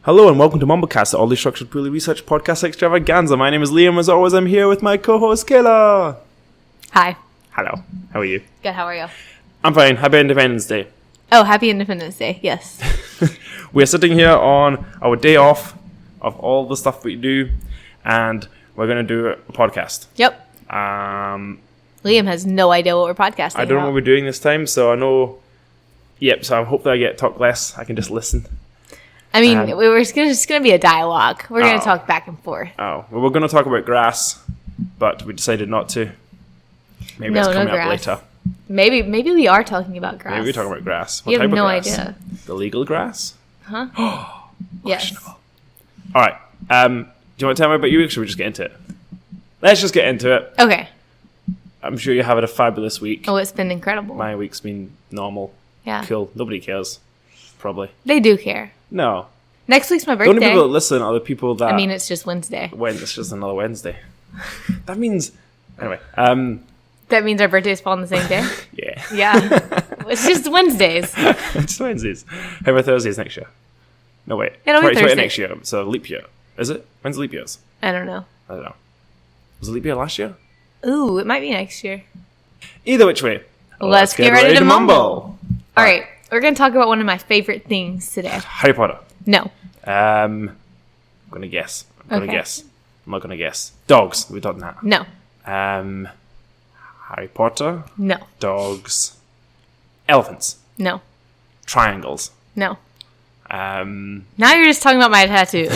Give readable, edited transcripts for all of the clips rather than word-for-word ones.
Hello and welcome to Mumblecast, the oddly structured, poorly researched podcast extravaganza. My name is Liam. As always, I'm here with my co-host Kayla. Hi. Hello. How are you? Good, how are you? I'm fine. Happy Independence Day. Oh, happy Independence Day, yes. We're sitting here on our day off of all the stuff we do, and we're going to do a podcast. Yep. Liam has no idea what we're podcasting I don't know what we're doing this time, so I know... Yep, so I hope that I get to talk less. I can just listen. I mean, we're just going to be a dialogue. We're going to talk back and forth. Oh, well, we're going to talk about grass, but we decided not to. Maybe it's coming up later. Maybe we are talking about grass. Maybe we're talking about grass. You have no idea. The legal grass? Huh? Yes. All right. Do you want to tell me about you, or should we just get into it? Let's just get into it. Okay. I'm sure you're having a fabulous week. Oh, it's been incredible. My week's been normal. Yeah. Cool. Nobody cares. Probably. They do care. No. Next week's my birthday. The only people that listen are the people that... I mean, it's just Wednesday. It's just another Wednesday. That means... Anyway. That means our birthdays fall on the same day? Yeah. Yeah. It's just Wednesdays. It's Wednesdays. How about Thursdays next year? No, wait. It'll be Thursday. Next year. So leap year. Is it? When's leap years? I don't know. Was it leap year last year? Ooh, it might be next year. Either which way. Let's get ready to mumble. All right. We're going to talk about one of my favorite things today. Harry Potter. No. I'm going to guess. I'm not going to guess. Dogs. We've done that. No. Harry Potter. No. Dogs. Elephants. No. Triangles. No. Now you're just talking about my tattoos.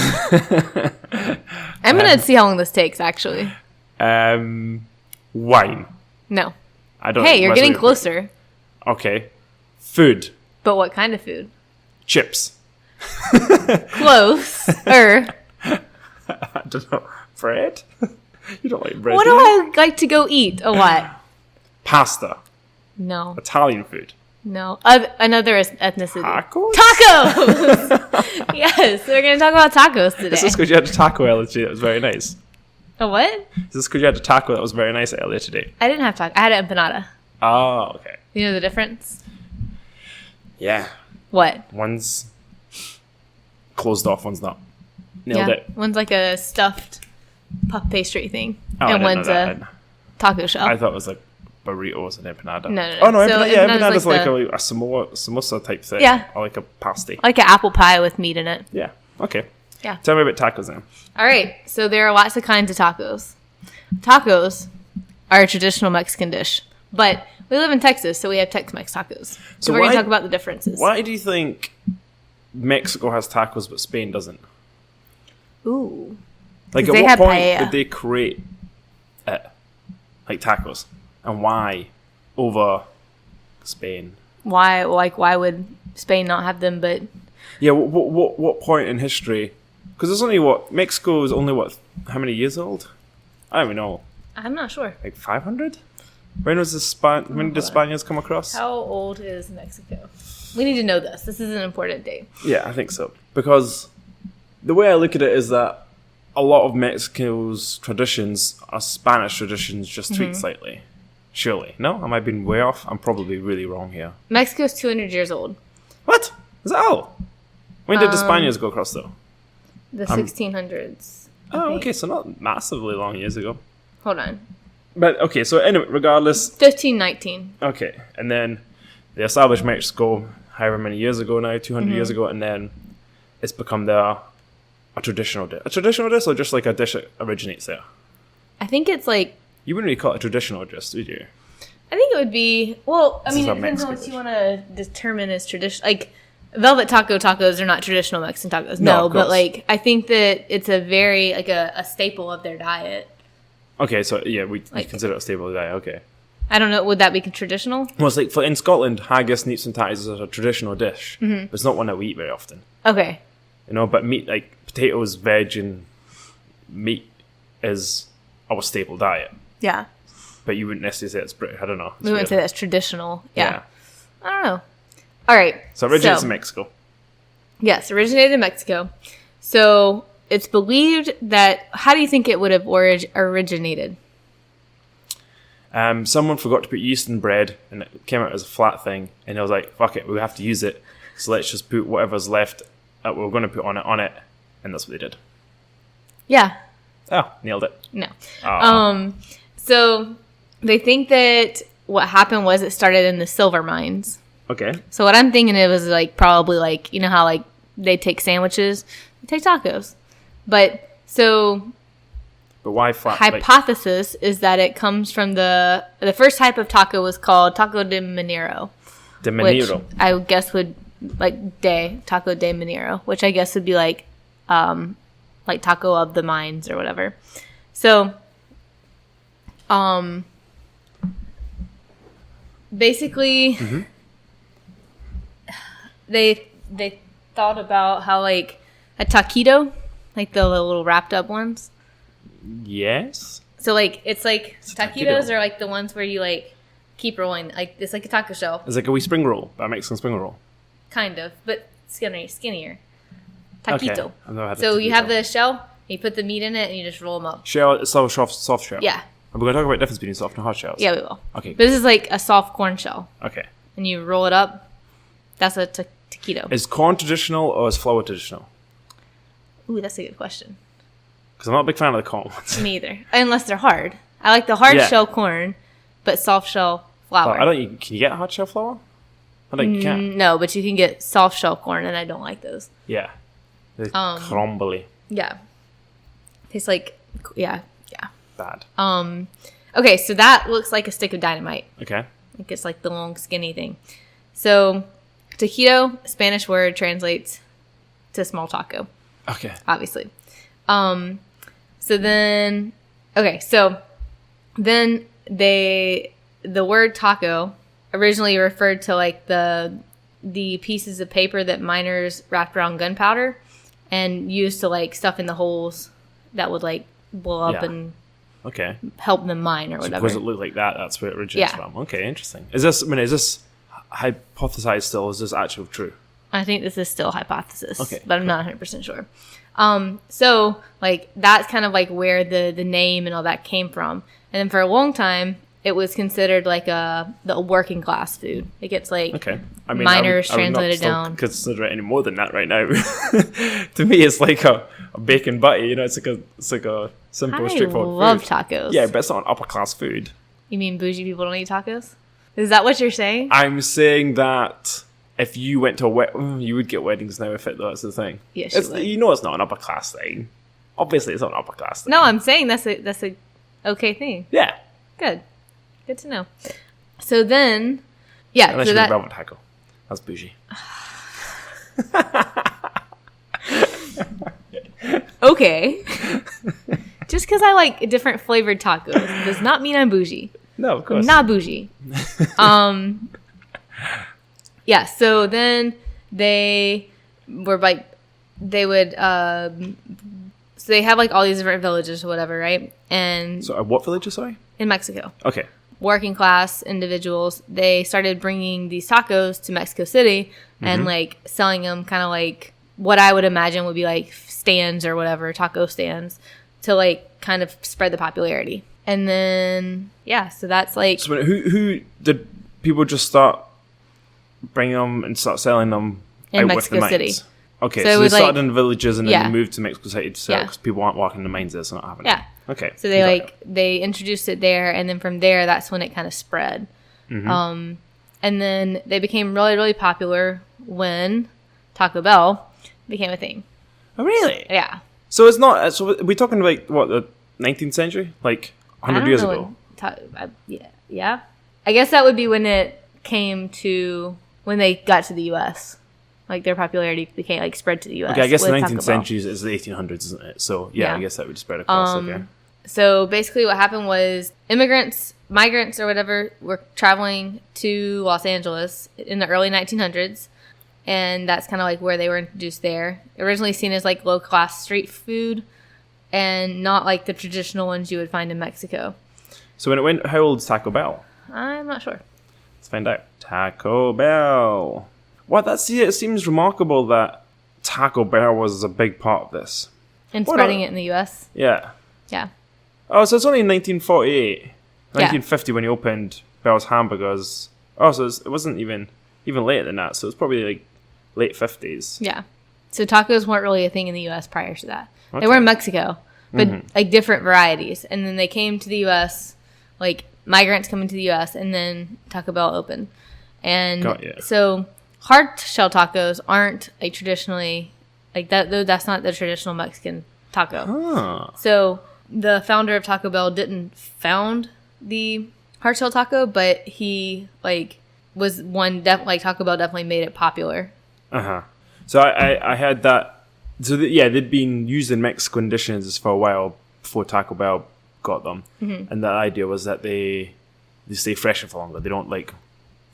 I'm going to see how long this takes, actually. Wine. No. I don't. Hey, you're getting closer. Okay. Food. But what kind of food? Chips. Close. I don't know. Bread? You don't like bread. What do I like to go eat a lot? Pasta. No. Italian food. No. Another ethnicity. Tacos? Tacos! Yes, we're going to talk about tacos today. Is this because you had a taco earlier today that was very nice? A what? Is this because you had a taco that was very nice earlier today? I didn't have taco. I had an empanada. Oh, okay. You know the difference? Yeah. What? One's closed off, one's not. Nailed it. One's like a stuffed puff pastry thing. Oh, and one's a taco shell. I thought it was like burritos and empanada. No. Oh, no, so empanadas like a samosa type thing. Yeah. Or like a pasty. Like an apple pie with meat in it. Yeah. Okay. Yeah. Tell me about tacos then. All right. So there are lots of kinds of tacos. Tacos are a traditional Mexican dish. But we live in Texas, so we have Tex-Mex tacos. So we're going to talk about the differences. Why do you think Mexico has tacos but Spain doesn't? Ooh. Like, at what point did they create it? Like, tacos? And why over Spain? Why would Spain not have them, but... Yeah, what point in history? Because there's only, Mexico is only, how many years old? I don't even know. I'm not sure. Like 500? When did the Spaniards come across? How old is Mexico? We need to know this. This is an important date. Yeah, I think so. Because the way I look at it is that a lot of Mexico's traditions are Spanish traditions, just tweaked slightly. Surely. No? Am I being way off? I'm probably really wrong here. Mexico's 200 years old. What? Is that all? When did the Spaniards go across, though? The 1600s. Oh, okay, so not massively long years ago. Hold on. But, okay, so anyway, regardless... 1519. Okay, and then they established Mexico however many years ago now, 200 years ago, and then it's become a traditional dish. A traditional dish, or just like a dish that originates there? I think it's like... You wouldn't really call it a traditional dish, would you? I think it would be... Well, I mean, it depends on what you want to determine as traditional... Like, velvet tacos are not traditional Mexican tacos. No, but like, I think that it's a very, like, a staple of their diet. Okay, so yeah, we consider it a staple of the diet, okay. I don't know, would that be traditional? Well, it's like, in Scotland, haggis, neeps and tatties is a traditional dish, but it's not one that we eat very often. Okay. You know, but meat, like potatoes, veg, and meat is our staple diet. Yeah. But you wouldn't necessarily say it's British, I don't know. We wouldn't say that's traditional. Yeah. I don't know. All right. So it originates in Mexico. Yes, originated in Mexico. So it's believed that... How do you think it would have originated? Someone forgot to put yeast in bread, and it came out as a flat thing, and I was like, fuck it, we have to use it, so let's just put whatever's left that we were going to put on it, and that's what they did. Yeah. Oh, nailed it. No. Oh. So they think that what happened was it started in the silver mines. Okay. So what I'm thinking it was like probably like, you know how like they take sandwiches, they take tacos. But why flat? Hypothesis is that it comes from the first type of taco was called taco de minero. De minero. Which I guess would taco de minero, which I guess would be like taco of the mines or whatever. So basically they thought about how like a taquito, like the little wrapped up ones. Yes. So like it's like taquitos are like the ones where you like keep rolling, like it's like a taco shell. It's like a wee spring roll, a Mexican spring roll. Kind of, but skinnier. Taquito. Okay. I've never had so you have the shell, you put the meat in it, and you just roll them up. Shell, it's a soft shell. Yeah. And we're going to talk about the difference between soft and hard shells. Yeah, we will. Okay. But this is like a soft corn shell. Okay. And you roll it up. That's a taquito. Is corn traditional or is flour traditional? Ooh, that's a good question. Because I'm not a big fan of the corn ones. Me either. Unless they're hard. I like the hard shell corn, but soft shell flour. Can you get hard shell flour? I think you can. No, but you can get soft shell corn, and I don't like those. Yeah. They're crumbly. Yeah. Tastes like, yeah. Bad. Okay, so that looks like a stick of dynamite. Okay. Like it's like the long, skinny thing. So, taquito, Spanish word, translates to small taco. Okay. Obviously. So then the word taco originally referred to like the pieces of paper that miners wrapped around gunpowder and used to like stuff in the holes that would like blow up and help them mine or whatever. So because it looked like that, that's where it originates from. Okay, interesting. Is this hypothesized still? Is this actually true? I think this is still hypothesis. Okay, but I'm not 100% sure. So like that's kind of like where the name and all that came from. And then for a long time, it was considered like the working class food. It gets like miners translated down. Consider it any more than that right now. To me, it's like a bacon butty. You know, it's like a simple, straightforward food. I love tacos. Yeah, but it's not an upper class food. You mean bougie people don't eat tacos? Is that what you're saying? I'm saying that if you went to you would get weddings now if that's the thing. Yes, you know it's not an upper class thing. Obviously, it's not an upper class thing. No, I'm saying that's a okay thing. Yeah. Good to know. So then, yeah. Unless you're a velvet taco. That's bougie. Okay. Just because I like different flavored tacos does not mean I'm bougie. No, of course. I'm not bougie. Yeah, so then they were like, they would, so they have like all these different villages or whatever, right? And so what villages, sorry? In Mexico. Okay. Working class individuals, they started bringing these tacos to Mexico City and like selling them kind of like what I would imagine would be like stands or whatever, taco stands, to like kind of spread the popularity. And then, yeah, so that's like... So who did people just start bringing them and start selling them in Mexico City? Okay, so they started in villages and then they moved to Mexico City to sell because people aren't walking the mines there, so not having it. Okay. So they introduced it there, and then from there, that's when it kind of spread. And then they became really, really popular when Taco Bell became a thing. Oh, really? Yeah. So it's not... So we're talking like, what, the 19th century? Like 100 years ago? Yeah. I guess that would be when it came to... When they got to the U.S. Like, their popularity became, like, spread to the U.S. Okay, I guess the 19th century is the 1800s, isn't it? So, yeah, I guess that would spread across, okay. So, basically what happened was migrants or whatever, were traveling to Los Angeles in the early 1900s. And that's kind of, like, where they were introduced there. Originally seen as, like, low-class street food and not, like, the traditional ones you would find in Mexico. So, when it went, how old is Taco Bell? I'm not sure. Let's find out. Taco Bell. What? It seems remarkable that Taco Bell was a big part of this. And spreading it in the U.S.? Yeah. Yeah. Oh, so it's only in 1948. 1950 when he opened Bell's Hamburgers. Oh, so it wasn't even later than that. So it's probably like late 50s. Yeah. So tacos weren't really a thing in the U.S. prior to that. Okay. They were in Mexico, but like different varieties. And then they came to the U.S., like migrants coming to the U.S., and then Taco Bell opened. And so hard shell tacos aren't like traditionally like that. Though that's not the traditional Mexican taco. Huh. So the founder of Taco Bell didn't found the hard shell taco, but he like was one like Taco Bell definitely made it popular. So I had that. So they'd been used in Mexican dishes for a while before Taco Bell got them, and the idea was that they stay fresher for longer. They don't like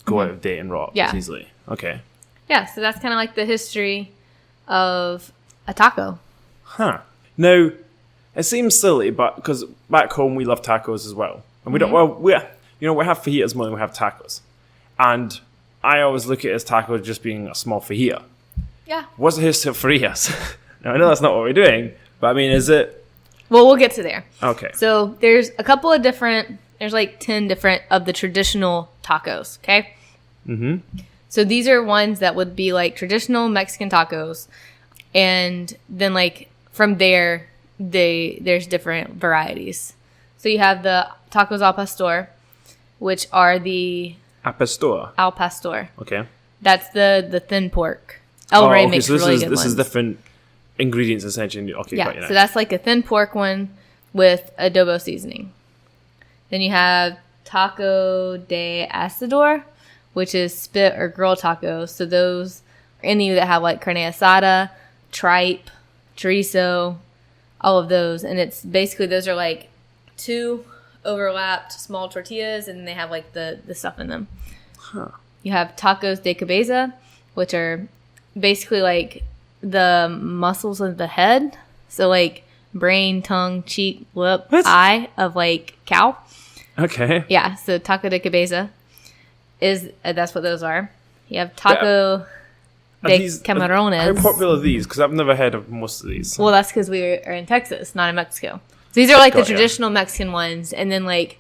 go out of date and rot as easily. Okay. Yeah, so that's kind of like the history of a taco. Huh. Now, it seems silly, but because back home we love tacos as well, and we don't. Well, we have fajitas more than we have tacos, and I always look at it as tacos just being a small fajita. Yeah. What's the history of fajitas? Now, I know that's not what we're doing, but I mean, is it? Well, we'll get to there. Okay. So there's a couple of different. There's like 10 different of the traditional tacos. Okay. So these are ones that would be like traditional Mexican tacos, and then like from there, there's different varieties. So you have the tacos al pastor, which are the al pastor. Okay. That's the thin pork. El Rey makes so really good this ones. is different ingredients essentially. Okay. Yeah. So that's like a thin pork one with adobo seasoning. Then you have taco de asador, which is spit or grill tacos. So those, any that have like carne asada, tripe, chorizo, all of those. And it's basically, those are like 2 overlapped small tortillas, and they have like the stuff in them. Huh. You have tacos de cabeza, which are basically like the muscles of the head. So like brain, tongue, cheek, lip, eye of like cow. Okay. Yeah, so taco de cabeza is that's what those are. You have taco de camarones. How popular are these? Because I've never heard of most of these. Well, that's because we are in Texas, not in Mexico. So these are like the traditional Mexican ones, and then like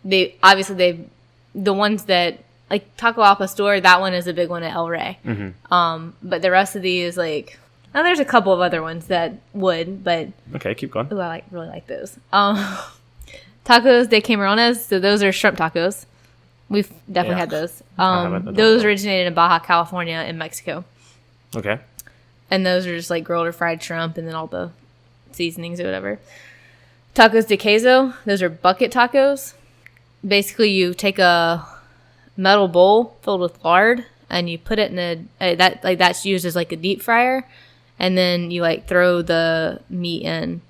the ones that like taco al pastor. That one is a big one at El Rey. But the rest of these like. Now there's a couple of other ones that would, but okay, keep going. Ooh, I really like those. Tacos de camarones, so those are shrimp tacos. We've definitely had those. Those originated in Baja California in Mexico. Okay. And those are just like grilled or fried shrimp and then all the seasonings or whatever. Tacos de queso, those are bucket tacos. Basically, you take a metal bowl filled with lard and you put it in that's used as like a deep fryer, and then you like throw the meat in.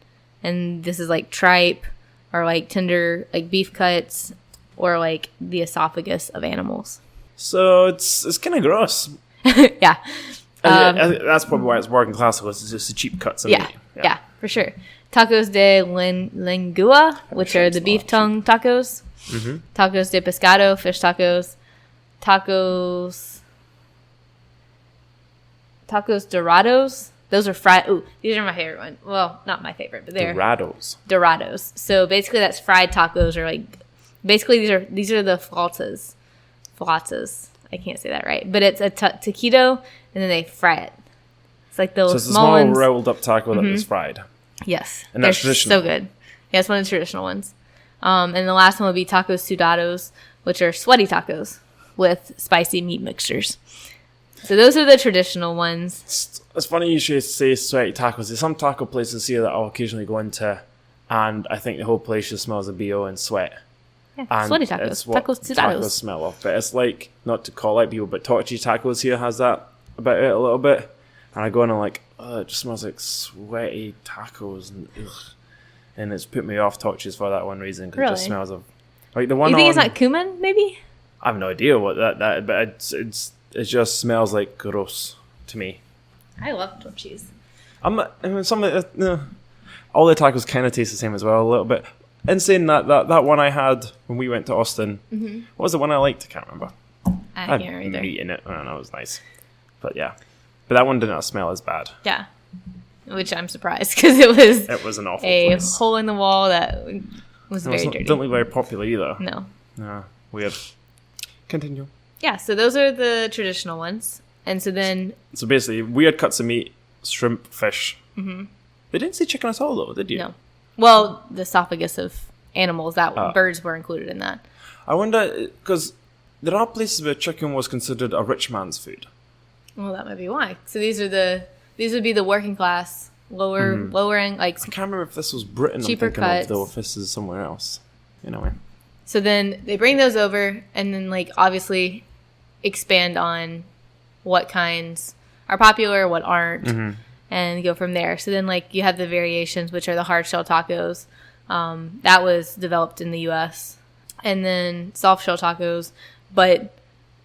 And this is like tripe, or like tender like beef cuts, or like the esophagus of animals. So it's kind of gross. Yeah. That's probably why it's working class. It's just the cheap cuts of meat. Yeah, for sure. Tacos de lengua, which are the beef tongue tacos. Tacos de pescado, fish tacos. Tacos dorados. Those are fried. Ooh, these are my favorite one. Well, not my favorite, but they're Dorados. So basically, that's fried tacos, or like basically these are the flautas. I can't say that right, but it's a taquito, and then they fry it. It's like those small ones. Rolled up taco that is fried. Yes, and that's traditional. So good. Yeah, it's one of the traditional ones. And the last one would be tacos sudados, which are sweaty tacos with spicy meat mixtures. So those are the traditional ones. It's funny you should say sweaty tacos. There's some taco places here that I'll occasionally go into, and I think the whole place just smells of BO and sweat. Yeah, and sweaty tacos. It's what tacos tacos smell of. But it's like, not to call out people, but Torchy Tacos here has that about it a little bit. And I go in and I'm like, oh, it just smells like sweaty tacos. And it's put me off Torchy's for that one reason, because it just smells of... like the one. You think it's not cumin, maybe? I have no idea what that but it just smells like gross to me. I love Torchy's. All the tacos kind of taste the same as well a little bit. And saying that one I had when we went to Austin, what was the one I liked? I can't remember. I can't remember either. Meat in it. I don't know. It was nice. But yeah. But that one did not smell as bad. Yeah. Which I'm surprised, because it was an awful place. Hole in the wall that was very dirty. Don't look very popular either. No. Yeah. Weird. Continue. Yeah, so those are the traditional ones. And so then... so basically, weird cuts of meat shrimp, fish. Mm-hmm. They didn't say chicken at all, though, did you? No. Well, the esophagus of animals, birds were included in that. I wonder, because there are places where chicken was considered a rich man's food. Well, that might be why. So these would be the working class, lowering, like... I can't remember if this was Britain cheaper I'm thinking cuts. of, though, if this is somewhere else. Anyway. So then they bring those over, and then, like, obviously expand on what kinds are popular, what aren't, and go from there. So then, like, you have the variations, which are the hard shell tacos. That was developed in the U.S. And then soft shell tacos, but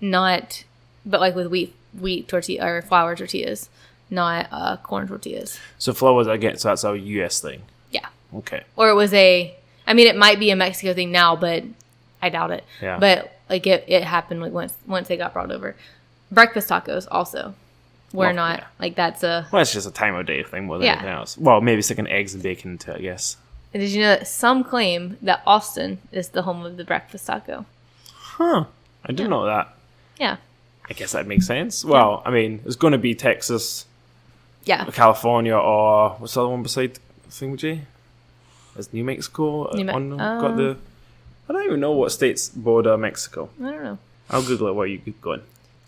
like with wheat tortilla or flour tortillas, not corn tortillas. So flour again, so that's a U.S. thing. Yeah. Okay. Or it was it might be a Mexico thing now, but I doubt it. Yeah. But like it happened like once they got brought over. Breakfast tacos also. Like that's a... Well, it's just a time of day thing more than anything else. Well, maybe sticking eggs and bacon into it, I guess. And did you know that some claim that Austin is the home of the breakfast taco? Huh. I didn't know that. Yeah. I guess that makes sense. Well, I mean, it's going to be Texas, California, or what's the other one beside Thingamajig? Is New Mexico got the... I don't even know what states border Mexico. I don't know. I'll Google it while you keep going.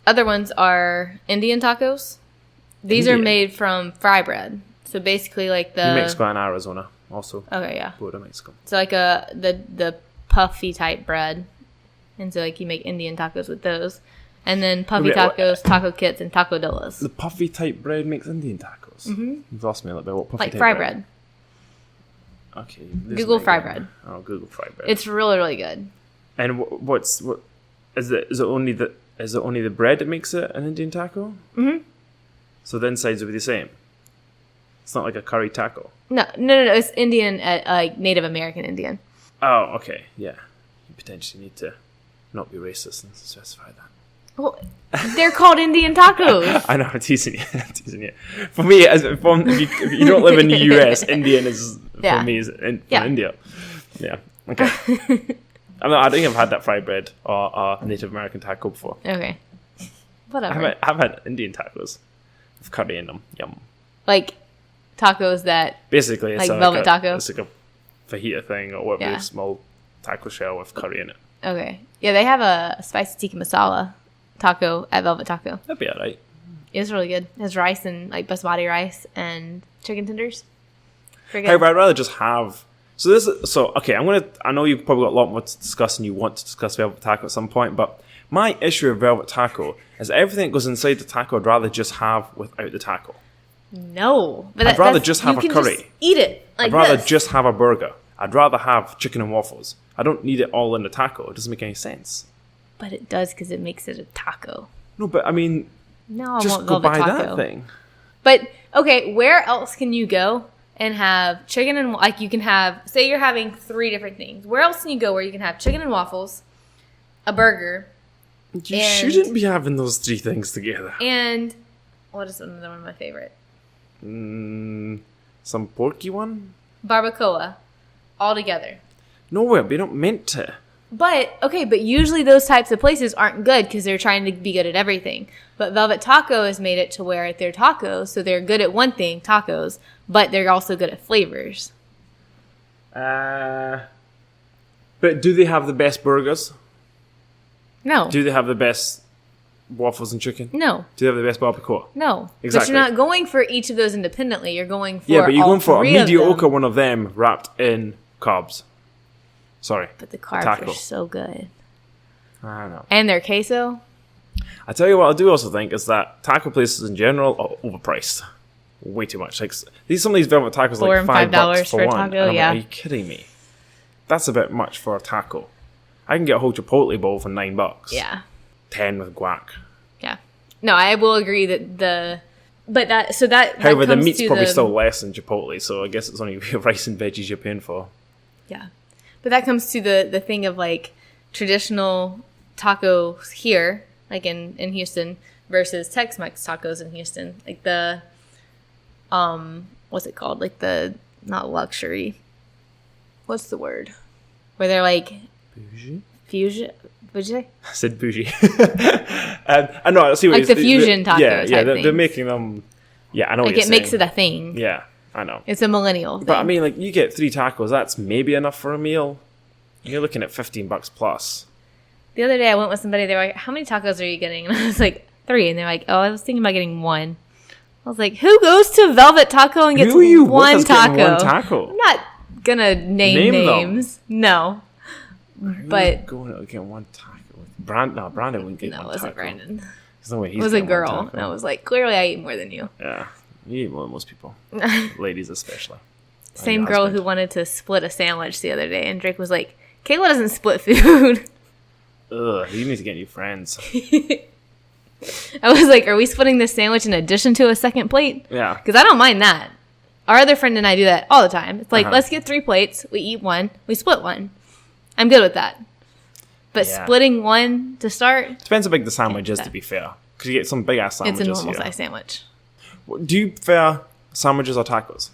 Other ones are Indian tacos. These are made from fry bread. So basically like the... New Mexico and Arizona also. Okay, yeah. Border Mexico. So like the puffy type bread. And so like you make Indian tacos with those. And then puffy tacos, taco kits, and tacodillas. The puffy type bread makes Indian tacos? Mm-hmm. You've lost me a little bit. What puffy like type fry bread? Okay. Google fry bread. Oh, Google fry bread. It's really, really good. And what is it? Is it only the bread that makes it an Indian taco? Mm-hmm. So the insides will be the same. It's not like a curry taco. No. It's Indian, like Native American Indian. Oh, okay. Yeah. You potentially need to not be racist and specify that. Well, they're called Indian tacos. I know, I'm teasing you. For me, if you don't live in the US, Indian is, for me, is from India. Yeah, okay. I think I've had that fried bread or Native American taco before. Okay. Whatever. I've had Indian tacos with curry in them. Yum. Like tacos that... Basically, it's like velvet taco? It's like a fajita thing or whatever, a small taco shell with curry in it. Okay. Yeah, they have a spicy tikka masala taco at Velvet Taco. That'd be alright. It's really good. It has rice and like basmati rice and chicken tenders. However, I'd rather just have... okay, I know you've probably got a lot more to discuss and you want to discuss Velvet Taco at some point, but my issue with Velvet Taco is everything that goes inside the taco I'd rather just have without the taco. No. But I'd rather just have a curry. Just eat it. Like I'd rather just have a burger. I'd rather have chicken and waffles. I don't need it all in the taco. It doesn't make any sense. But it does because it makes it a taco. No, but I mean, no, I just want go Velvet buy Taco. that thing. But, okay, where else can you go and have chicken and... Like, you can have... Say you're having 3 different things. Where else can you go where you can have chicken and waffles, a burger... You shouldn't be having those 3 things together. And... What is another one of my favorite? Some porky one? Barbacoa. All together. No, but you're not meant to. But usually those types of places aren't good because they're trying to be good at everything. But Velvet Taco has made it to where they're tacos, so they're good at one thing, tacos, but they're also good at flavors. But do they have the best burgers? No. Do they have the best waffles and chicken? No. Do they have the best barbacoa? No. Exactly. But you're not going for each of those independently. You're going for but you're going for a mediocre them. one of them wrapped in carbs. Sorry. But the carbs are so good. I don't know. And their queso. I tell you what, I do also think is that taco places in general are overpriced. Way too much. Like some of these velvet tacos $4 like and $5 for a one. taco, And are you kidding me? That's a bit much for a taco. I can get a whole Chipotle bowl for $9. Yeah. 10 with guac. Yeah. No, I will agree that However, the meat's probably still less than Chipotle, so I guess it's only rice and veggies you're paying for. Yeah. But that comes to the thing of like traditional tacos here, like in Houston, versus Tex-Mex tacos in Houston. Like the, what's it called? Like the, not luxury. What's the word? Where they're like... Bougie? Fusion? What'd you say? I said bougie. I know, I see what like the fusion taco Yeah, type they're making them... Yeah, I know. Like, it makes it a thing. Yeah, I know. It's a millennial thing. But I mean, like, you get 3 tacos. That's maybe enough for a meal. You're looking at $15 plus. The other day, I went with somebody. They were like, "How many tacos are you getting?" And I was like, 3. And they're like, "Oh, I was thinking about getting 1." I was like, "Who goes to Velvet Taco and gets one taco?" I'm not gonna name names. Them. No. But going to get 1 taco. Brandon wouldn't get 1 taco. No, it wasn't Brandon. No way. It was a girl. And I was like, clearly I eat more than you. Yeah. You eat more than most people. Ladies especially. Same girl who wanted to split a sandwich the other day. And Drake was like, Kayla doesn't split food. Ugh, you need to get new friends. I was like, are we splitting this sandwich in addition to a second plate? Yeah. Because I don't mind that. Our other friend and I do that all the time. It's like, let's get 3 plates. We eat 1. We split 1. I'm good with that. But splitting 1 to start... Depends how big the sandwich is, to be fair. Because you get some big-ass sandwiches. It's a normal-size sandwich. Do you prefer sandwiches or tacos?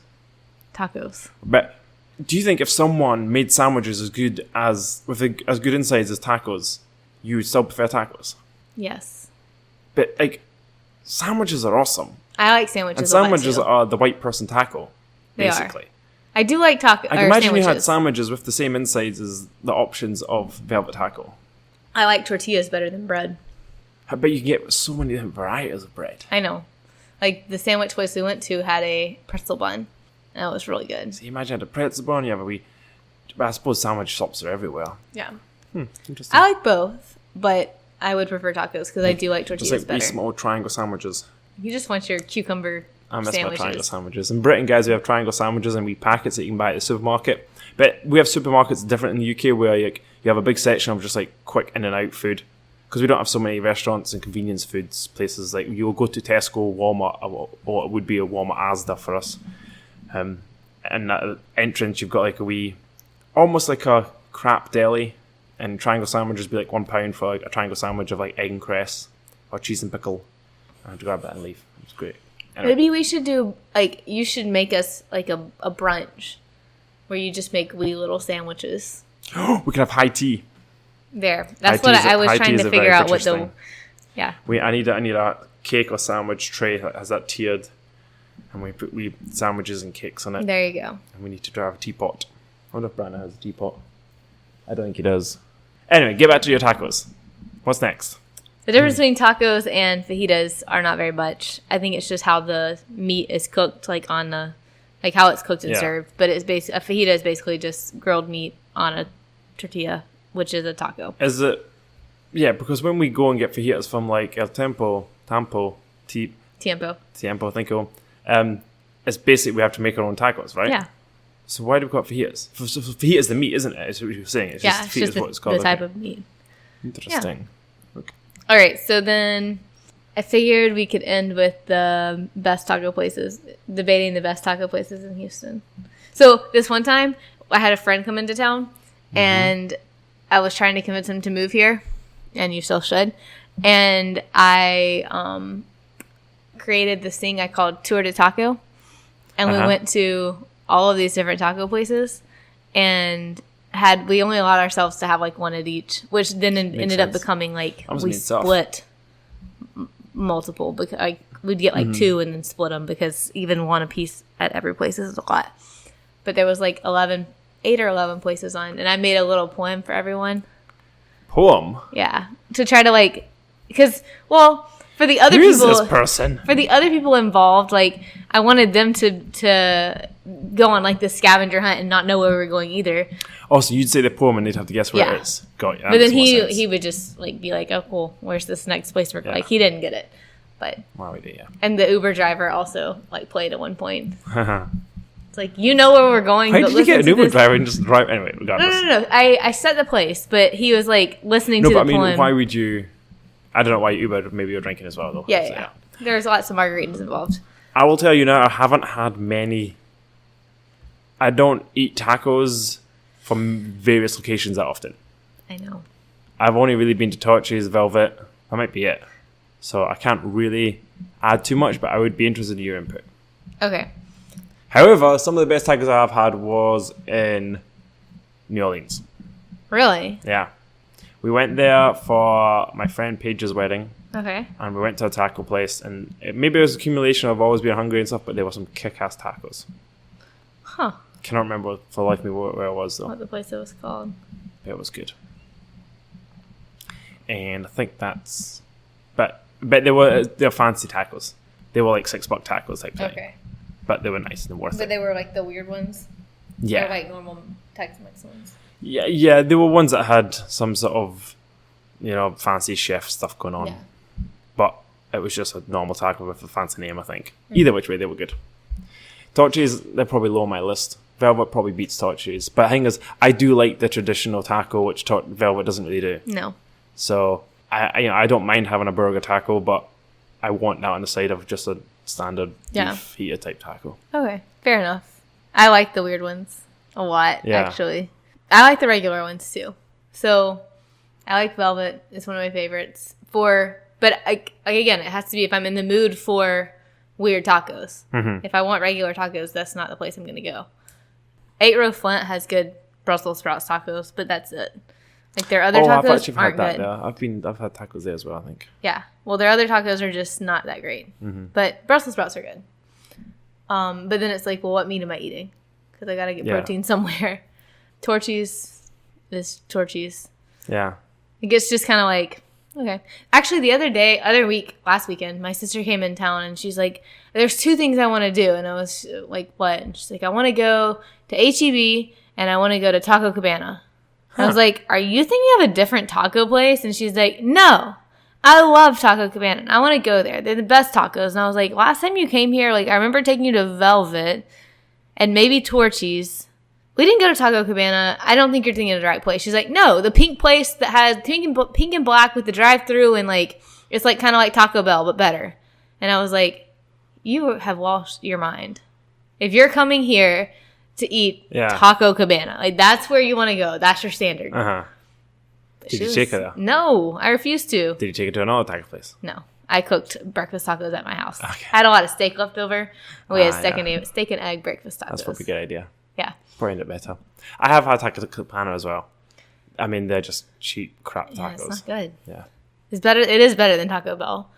Tacos. But do you think if someone made sandwiches as good as good insides as tacos, you would still prefer tacos? Yes. But, like, sandwiches are awesome. I like sandwiches. And sandwiches are the white person taco, basically. They are. I do like tacos. I can imagine you had sandwiches with the same insides as the options of Velvet Taco. I like tortillas better than bread. I bet you can get so many different varieties of bread. I know. Like, the sandwich place we went to had a pretzel bun. And that was really good. So you imagine a pretzel bun, you have I suppose sandwich shops are everywhere. Yeah. Interesting. I like both, but I would prefer tacos because I do like tortillas better. Just like small triangle sandwiches. You just want your cucumber sandwiches. I miss my triangle sandwiches. In Britain, guys, we have triangle sandwiches and we packets that you can buy at the supermarket. But we have supermarkets different in the UK where you have a big section of just like quick in and out food. Because we don't have so many restaurants and convenience foods places. Like you'll go to Tesco, Walmart, or it would be a Walmart Asda for us. And that entrance, you've got like almost like a crap deli. And triangle sandwiches be like £1 for like a triangle sandwich of like egg and cress or cheese and pickle. I have to grab that and leave. It's great. Anyway. Maybe we should do like you should make us like a brunch where you just make wee little sandwiches. We can have high tea. There, that's what I was trying to figure out. What the yeah. I need a cake or sandwich tray that has that tiered, and we put sandwiches and cakes on it. There you go. And we need to drive a teapot. I wonder if Brandon has a teapot. I don't think he does. Anyway, get back to your tacos. What's next? The difference between tacos and fajitas are not very much. I think it's just how the meat is cooked, like on the, like how it's cooked and served. But it's a fajita is basically just grilled meat on a tortilla, which is a taco. Is it? Yeah, because when we go and get fajitas from like El Tiempo, Tiempo, thank you. It's basically we have to make our own tacos, right? Yeah. So why do we call it fajitas? Fajita is the meat, isn't it? Is what you're saying. It's just fajita is what it's called. The type of meat. Interesting. Yeah. Okay. All right, so then I figured we could end with the best taco places, debating the best taco places in Houston. So this one time, I had a friend come into town, and I was trying to convince him to move here, and you still should. And I created this thing I called Tour de Taco, and we went to all of these different taco places, and we only allowed ourselves to have like one at each, which then ended up becoming like we split multiple because we'd get like 2 and then split them because even one a piece at every place is a lot. But there was like 8 or 11 places on, and I made a little poem for everyone. Poem? Yeah, to try to like, because for the other for the other people involved, like I wanted them to go on like this scavenger hunt and not know where we were going either. Oh, so you'd say the poem and they'd have to guess where it is. Got you. But then he would just like be like, "Oh, cool. Where's this next place we're going?" Like he didn't get it, but and the Uber driver also like played at one point. It's like where we're going. Why did you get an Uber driver and just drive anyway? Regardless. No. I set the place, but he was like listening to the poem. No, but I mean, why would you? I don't know why you Ubered. Maybe you're drinking as well, though. Yeah. There's lots of margaritas involved. I will tell you now, I haven't had many. I don't eat tacos from various locations that often. I know. I've only really been to Torchy's, Velvet. That might be it. So I can't really add too much, but I would be interested in your input. Okay. However, some of the best tacos I've had was in New Orleans. Really? Yeah. We went there for my friend Paige's wedding. Okay. And we went to a taco place, and maybe it was accumulation of always being hungry and stuff, but there were some kick-ass tacos. Huh. Cannot remember for the life of me where it was, though. What the place it was called. It was good. And I think that's... But they're fancy tacos. They were like $6 tacos type thing. Okay. But they were nice and worth it. But they were like the weird ones? Yeah. Or like normal Tex-Mex ones? Yeah, there were ones that had some sort of, fancy chef stuff going on. Yeah. But it was just a normal taco with a fancy name, I think. Either which way, they were good. Torchy's, they're probably low on my list. Velvet probably beats Torchy's. But the thing is, I do like the traditional taco, which Velvet doesn't really do. No. So, I don't mind having a burger taco, but I want that on the side of just a standard beef heater type taco. Okay, fair enough. I like the weird ones a lot, actually. I like the regular ones, too. So, I like Velvet. It's one of my favorites. But again, it has to be if I'm in the mood for weird tacos. Mm-hmm. If I want regular tacos, that's not the place I'm going to go. 8 Row Flint has good Brussels sprouts tacos, but that's it. Like their other tacos aren't good. Yeah. I've had tacos there as well, I think. Yeah. Well, their other tacos are just not that great. Mm-hmm. But Brussels sprouts are good. But then it's like, well, what meat am I eating? Because I got to get protein somewhere. Torchy's is Torchy's. Yeah. It gets just kind of like, okay. Actually, last weekend, my sister came in town and she's like, there's 2 things I want to do. And I was like, what? And she's like, I want to go to H-E-B and I want to go to Taco Cabana. I was like, are you thinking of a different taco place? And she's like, no, I love Taco Cabana. I want to go there. They're the best tacos. And I was like, last time you came here, like I remember taking you to Velvet and maybe Torchy's. We didn't go to Taco Cabana. I don't think you're thinking of the right place. She's like, no, the pink place that has pink and black with the drive-through and like it's like kind of like Taco Bell but better. And I was like, you have lost your mind. If you're coming here to eat Taco Cabana, like that's where you want to go. That's your standard. Uh-huh. Did you take it though? No, I refused to. Did you take it to another taco place? No. I cooked breakfast tacos at my house. Okay. I had a lot of steak left over. We had steak and egg breakfast tacos. That's probably a good idea. Yeah. Probably end up better. I have had Taco Cabana as well. I mean, they're just cheap crap tacos. Yeah, it's not good. Yeah. It is better than Taco Bell.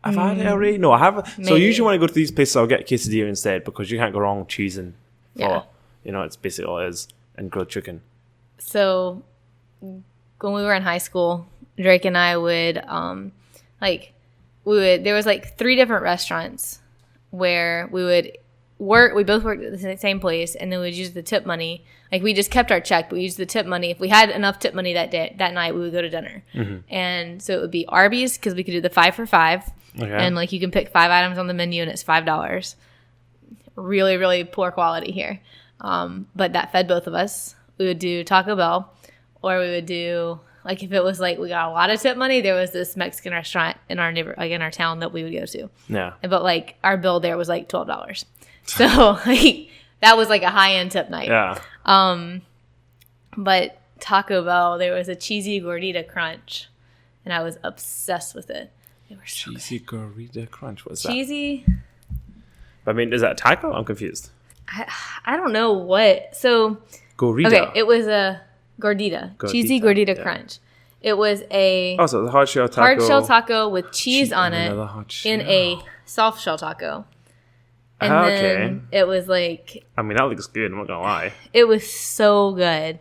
I've had it already. No, I haven't. So usually when I go to these places, I'll get quesadilla instead because you can't go wrong with cheese and it's basically all it is, and grilled chicken. So when we were in high school, Drake and I would there was like 3 different restaurants where we would work. We both worked at the same place, and then we'd use the tip money. Like we just kept our check, but we used the tip money. If we had enough tip money that night, we would go to dinner. Mm-hmm. And so it would be Arby's because we could do the 5 for $5. Okay. And like you can pick 5 items on the menu and it's $5. Really, really poor quality here. But that fed both of us. We would do Taco Bell, or we would do like if it was like we got a lot of tip money, there was this Mexican restaurant in our in our town that we would go to. Yeah. But like our bill there was like $12. So like that was like a high end tip night. Yeah. But Taco Bell, there was a cheesy gordita crunch, and I was obsessed with it. They were so cheesy gordita crunch. What's cheesy? That? I mean, is that a taco? I'm confused. I don't know what. So gordita. Okay, it was a gordita. Cheesy gordita crunch. It was a so the hard shell taco. Hard shell taco with cheese on it in a soft shell taco. And then it was like... I mean, that looks good. I'm not going to lie. It was so good.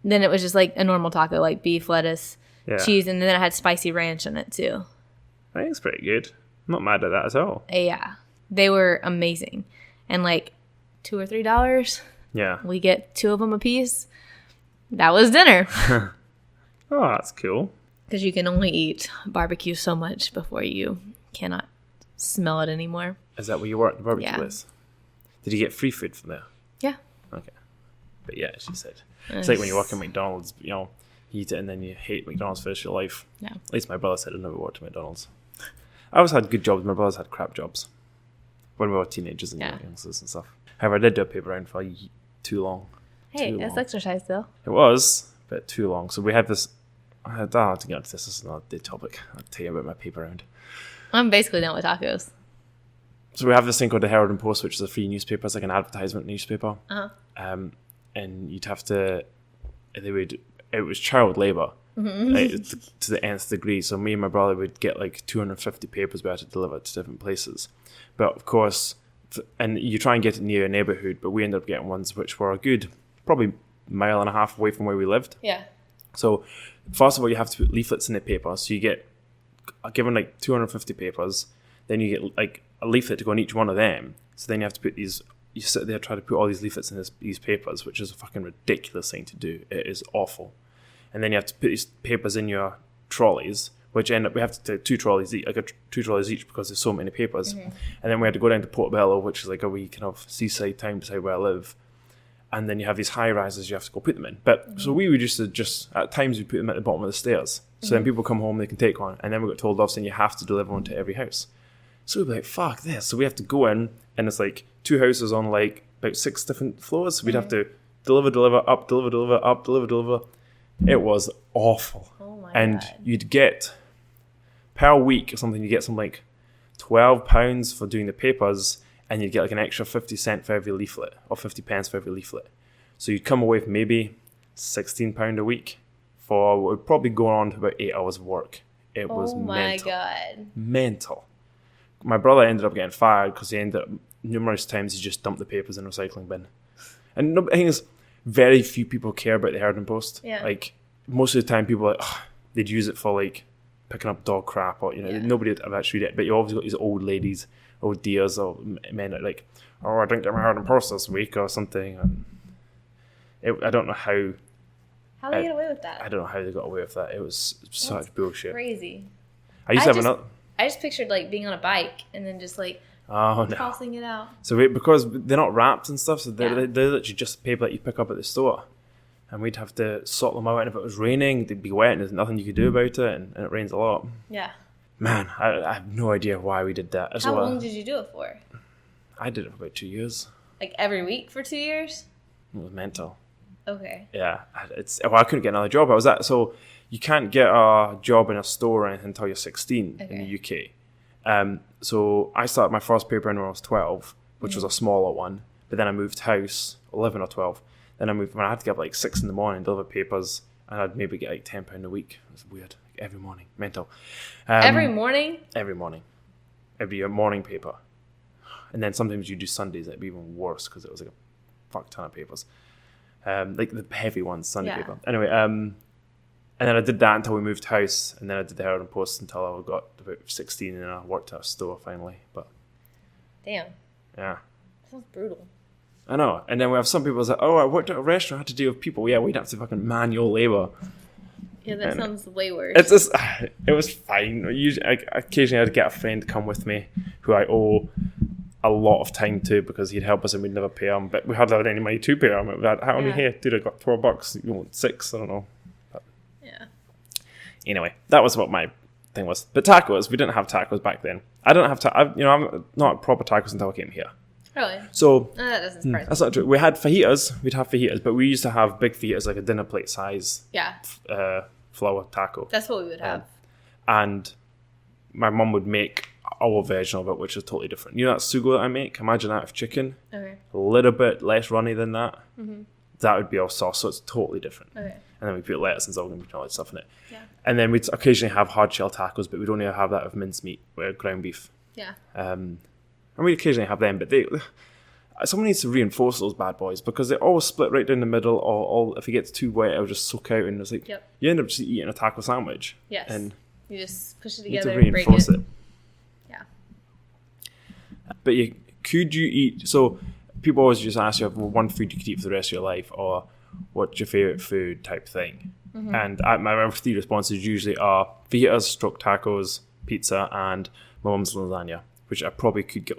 Then it was just like a normal taco, like beef, lettuce, cheese, and then it had spicy ranch in it too. I think it's pretty good. I'm not mad at that at all. Yeah. They were amazing. And like $2 or $3. Yeah. We get 2 of them a piece. That was dinner. Oh, that's cool. Because you can only eat barbecue so much before you cannot smell it anymore. Is that where you were at the barbecue place? Did you get free food from there? Yeah. Okay. But yeah, she said. It's like when you work at McDonald's, you eat it and then you hate McDonald's for the rest of your life. Yeah. At least my brother said I never worked at McDonald's. I always had good jobs. My brothers had crap jobs. When we were teenagers and youngsters and stuff. However, I did do a paper round for too long. Hey, that's exercise though. It was, but too long. So we have this... I don't have to get into this. This is not a topic. I'll tell you about my paper round. I'm basically done with tacos. So we have this thing called the Herald and Post, which is a free newspaper. It's like an advertisement newspaper. Uh-huh. And you'd have to... It was child labour. to the nth degree. So me and my brother would get like 250 papers we had to deliver to different places. But of course, and you try and get it near a neighborhood, but we ended up getting ones which were a good, probably mile and a half away from where we lived. Yeah. So first of all, you have to put leaflets in the paper. So you get given like 250 papers, then you get like a leaflet to go on each one of them. So then you have to put these, you sit there try to put all these leaflets in these papers, which is a fucking ridiculous thing to do. It is awful. And then you have to put these papers in your trolleys, which end up, we have to take two trolleys each because there's so many papers. And then we had to go down to Portobello, which is like a wee kind of seaside town beside where I live. And then you have these high rises you have to go put them in. But so we would just at times we put them at the bottom of the stairs. So then people come home, they can take one. And then we got told off saying you have to deliver one to every house. So we'd be like, fuck this. So we have to go in, and it's like 2 houses on like about 6 different floors. So we'd have to deliver, up, deliver. It was awful. Oh my and God. You'd get, per week or something, you get something like £12 for doing the papers, and you'd get like an extra 50 cent for every leaflet, or 50 pence for every leaflet. So you'd come away with maybe £16 a week for what would probably go on to about 8 hours of work. It was mental. Oh my God. Mental. My brother ended up getting fired because he ended up, numerous times he just dumped the papers in the recycling bin. And the thing is, very few people care about the Herndon Post. Yeah. Like, most of the time people are like, they'd use it for like picking up dog crap, or nobody would actually read it. But you always got these old ladies, old dears, or men that like, I didn't get my Herndon Post this week or something. And I don't know how. How did they get away with that? I don't know how they got away with that. It was such bullshit. Crazy. I used to have another. I just pictured like being on a bike and then just like tossing it out. So because they're not wrapped and stuff, so they're literally just paper that you pick up at the store. And we'd have to sort them out, and if it was raining, they'd be wet, and there's nothing you could do about it, and it rains a lot. Yeah. Man, I have no idea why we did that. How long did you do it for? I did it for about 2 years. Like every week for 2 years? It was mental. Okay. Yeah, I couldn't get another job. So you can't get a job in a store or anything until you're 16 in the UK. So I started my first paper when I was 12, which was a smaller one. But then I moved house, 11 or 12. Then I moved when I had to get up like 6 in the morning, deliver papers, and I'd maybe get like £10 a week. It was weird. Like every morning. Mental. Every morning? Every morning. It'd be a morning paper. And then sometimes you do Sundays, it'd be even worse because it was like a fuck ton of papers. Like the heavy ones, Sunday paper. Anyway, and then I did that until we moved house, and then I did the Herald Post until I got about 16, and then I worked at a store finally. But damn. Yeah. Sounds brutal. I know. And then we have some people that say, I worked at a restaurant, I had to deal with people. Yeah, we'd have to fucking manual labor. Yeah, that sounds way worse. It's just, it was fine. Occasionally I'd get a friend to come with me who I owe a lot of time to because he'd help us and we'd never pay him. But we hardly had any money to pay him. How many here? Dude, I got $12. You want 6? I don't know. But anyway, that was what my thing was. But tacos, we didn't have tacos back then. I don't have I'm not proper tacos until I came here. Really? So that doesn't surprise me. That's not true. We had fajitas. We'd have fajitas, but we used to have big fajitas, like a dinner plate size. Flour taco. That's what we would have. And my mum would make our version of it, which is totally different. You know that sugo that I make? Imagine that with chicken. Okay. A little bit less runny than that. Mm-hmm. That would be our sauce, so it's totally different. Okay. And then we put lettuce and stuff and all that stuff in it. Yeah. And then we'd occasionally have hard shell tacos, but we'd only have that with mincemeat, with ground beef. Yeah. And we occasionally have them, but someone needs to reinforce those bad boys because they always split right down the middle, or if it gets too wet, it'll just soak out, and it's like you end up just eating a taco sandwich. Yes. And you just push it together and break it. Yeah. But could you eat? So people always just ask you, well, one food you could eat for the rest of your life, or what's your favorite food type thing. Mm-hmm. And my 3 responses usually are fajitas, tacos, pizza, and my mum's lasagna, which I probably could get.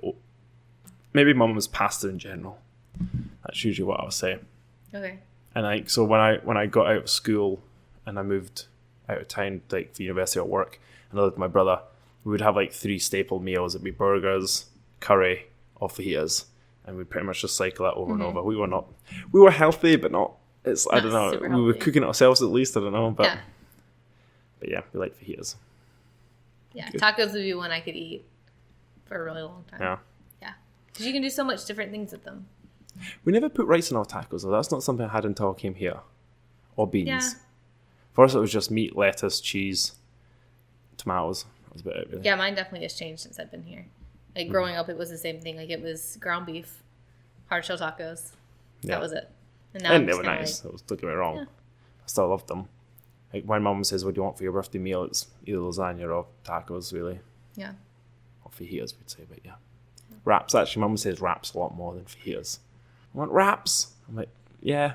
Maybe my mum's pasta in general. That's usually what I would say. Okay. And so when I got out of school and I moved out of town, like for university or work, and I lived with my brother, we would have like 3 staple meals. It'd be burgers, curry, or fajitas, and we'd pretty much just cycle that over and over. We were healthy, but not. I don't know. We were cooking it ourselves at least. I don't know, but yeah, we like fajitas. Yeah, good. Tacos would be one I could eat for a really long time. Yeah. Because you can do so much different things with them. We never put rice in our tacos, though. That's not something I had until I came here. Or beans. Yeah. First, it was just meat, lettuce, cheese, tomatoes. That was about it, really. Yeah, mine definitely just changed since I've been here. Like, growing up, it was the same thing. Like, it was ground beef, hard shell tacos. That was it. And now and they were nice. Like, don't get me wrong. Yeah. I still loved them. Like, when Mum says, what do you want for your birthday meal? It's either lasagna or tacos, really. Yeah. Or fajitas, we'd say, but yeah. Wraps, actually, Mum says wraps a lot more than fajitas. I want wraps. I'm like, yeah.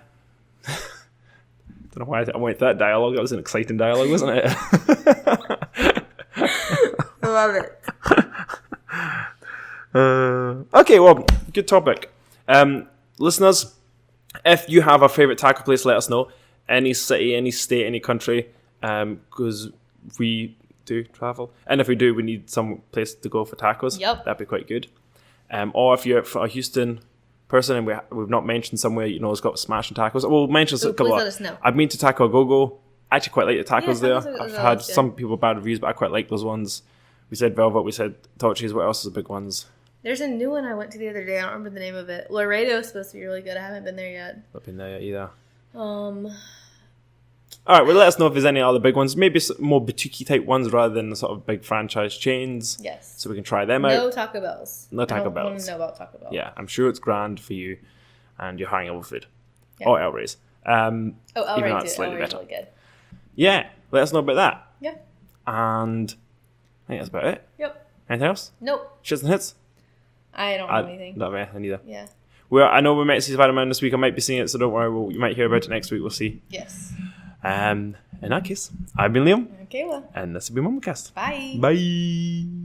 Don't know why I went that dialogue. That was an exciting dialogue, wasn't it? I love it. Okay, well, good topic. Listeners, if you have a favourite taco place, let us know. Any city, any state, any country, because we do travel. And if we do, we need some place to go for tacos. Yep. That'd be quite good. Or if you're a Houston person and we've not mentioned somewhere has got smashing tacos, we'll mention a couple. Let us know. I've been to Taco Go-Go. I actually quite like the tacos there. I've had good. some people bad reviews, but I quite like those ones. We said Velvet, we said Torchy's. What else is the big ones? There's a new one I went to the other day. I don't remember the name of it. Laredo is supposed to be really good. I haven't been there yet. Not been there yet either. All right, well, let us know if there's any other big ones. Maybe more boutique type ones rather than the sort of big franchise chains. Yes. So we can try them out. No Taco Bells. No Taco Bells. I want to know about Taco Bell. Yeah, I'm sure it's grand for you and you're hanging over food. Yeah. Or El Rey's. El Rey's too. slightly better. Really good. Yeah, let us know about that. Yeah. And I think that's about it. Yep. Anything else? Nope. Shits and hits? I don't know anything. Not me either. Yeah. I know we might see Spider-Man this week. I might be seeing it, so don't worry. You might hear about it next week. We'll see. Yes. In that case, I've been Liam. I'm Kayla. And this has been Mumcast. Bye. Bye.